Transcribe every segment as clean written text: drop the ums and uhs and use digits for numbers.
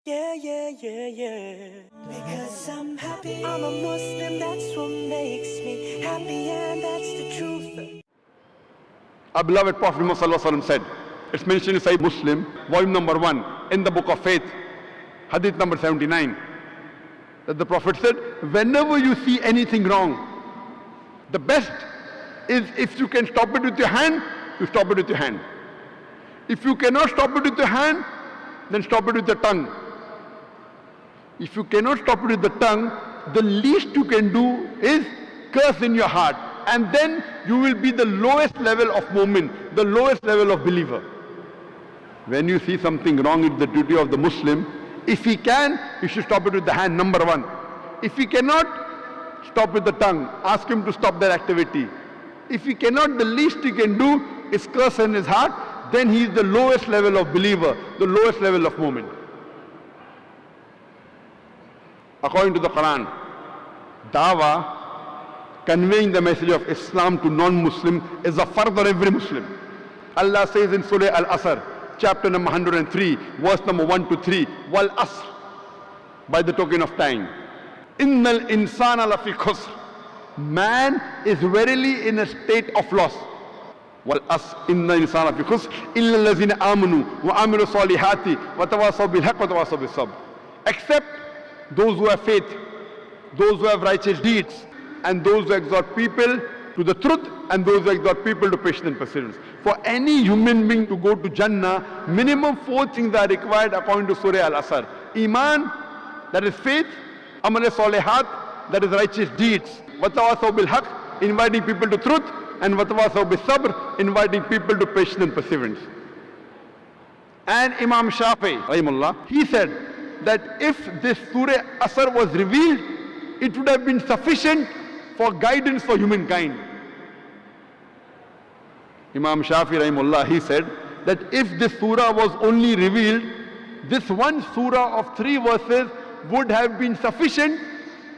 Yeah, yeah, yeah, yeah. Because I'm happy, I'm a Muslim, that's what makes me happy, and that's the truth. Our beloved Prophet Muhammad ﷺ said, it's mentioned in Sahih Muslim, volume number 1, in the book of faith, hadith number 79, that the Prophet said, whenever you see anything wrong, the best is if you can stop it with your hand, you stop it with your hand. If you cannot stop it with your hand, then stop it with your tongue. If you cannot stop it with the tongue, the least you can do is curse in your heart. And then you will be the lowest level of mu'min, the lowest level of believer. When you see something wrong, it's the duty of the Muslim. If he can, he should stop it with the hand, number 1. If he cannot, stop with the tongue. Ask him to stop that activity. If he cannot, the least he can do is curse in his heart, then he is the lowest level of believer, the lowest level of mu'min. According to the Quran, dawah, conveying the message of Islam to non-Muslim, is a fard on every Muslim. Allah says in Surah Al-Asr, chapter number 103, verse number 1 to 3, Wal Asr, by the token of time. Innal insana lafi khusr. Man is verily in a state of loss. Wal Asr, innal insana lafi khusr, illa allazina amanu wa amilu salihati wa tawasaw bil haqq wa tawasaw bis sabr. Except those who have faith, those who have righteous deeds, and those who exhort people to the truth, and those who exhort people to patience and perseverance. For any human being to go to Jannah, minimum 4 things are required according to Surah Al-Asr. Iman, that is faith. Amal salihat, that is righteous deeds. Watawasaw bil haqq, inviting people to truth. And watawasaw bis sabr, inviting people to patience and perseverance. And Imam Shafi, rahimahullah, he said that if this Surah Asr was revealed, it would have been sufficient for guidance for humankind. Imam Shafi rahimahullah, he said that if this surah was only revealed, this one surah of 3 verses would have been sufficient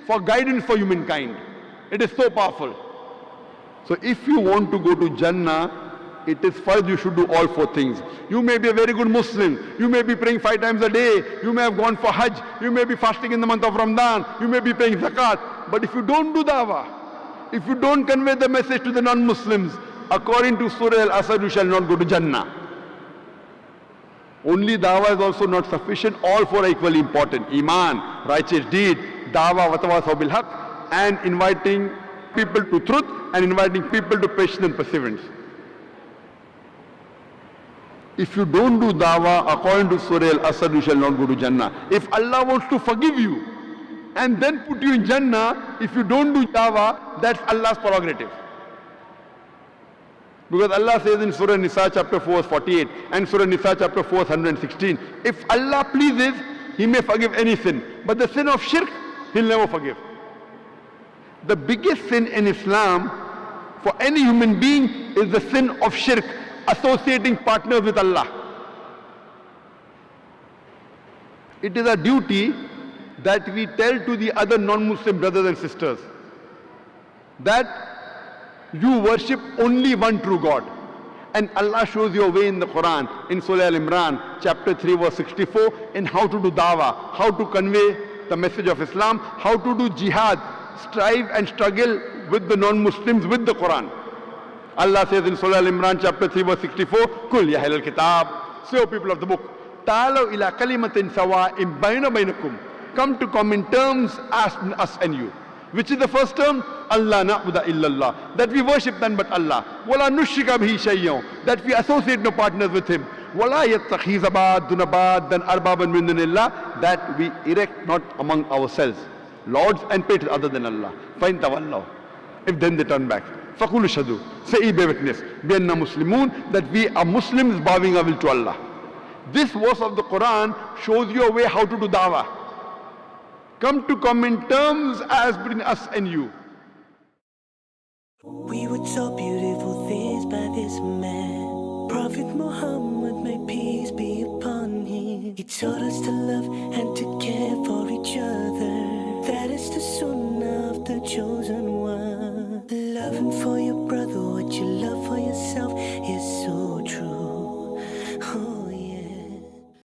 for guidance for humankind. It is so powerful. So if you want to go to Jannah, it is first you should do all 4 things. You may be a very good Muslim. You may be praying 5 times a day. You may have gone for Hajj. You may be fasting in the month of Ramadan. You may be paying zakat. But if you don't do dawah, if you don't convey the message to the non-Muslims, according to Surah Al-Asr, you shall not go to Jannah. Only dawah is also not sufficient. All 4 are equally important. Iman, righteous deed, dawah, watawasaw bil haqq, and inviting people to truth, and inviting people to patience and perseverance. If you don't do dawah according to Surah Al-Asr, you shall not go to Jannah. If Allah wants to forgive you and then put you in Jannah, if you don't do dawah, that's Allah's prerogative. Because Allah says in Surah Nisa chapter 4 verse 48 and Surah Nisa chapter 4 verse 116, if Allah pleases, He may forgive any sin. But the sin of shirk, He'll never forgive. The biggest sin in Islam for any human being is the sin of shirk, associating partners with Allah. It is a duty that we tell to the other non-Muslim brothers and sisters that you worship only one true God. And Allah shows you a way in the Quran, in Surah Al-Imran, chapter 3, verse 64, in how to do dawah, how to convey the message of Islam, how to do jihad, strive and struggle with the non-Muslims with the Quran. Allah says in Surah Al-Imran, chapter 3, verse 64, Kul ya ahlal kitab, say, O people of the book, ta'alaw ila kalimatin sawa'im bayna baynakum, come to common terms as us and you. Which is the first term? Allah na'budu illallah, that we worship none but Allah. Wala nushrika bihi shay'an, that we associate no partners with Him. Wala yattakhiza ba'duna ba'dan arbaban min dunillah, that we erect not among ourselves lords and patrons other than Allah. Fa'in tawallaw, if then they turn back, faqulu shahadu, say ye bear witness, bi anna muslimun, that we are Muslims bowing our will to Allah. This verse of the Quran shows you a way how to do dawah. Come to common terms as between us and you. We were taught beautiful things by this man, Prophet Muhammad, may peace be upon him. He taught us to love and to care for each other. That is the sunnah of the chosen one. Loving for your brother what you love for yourself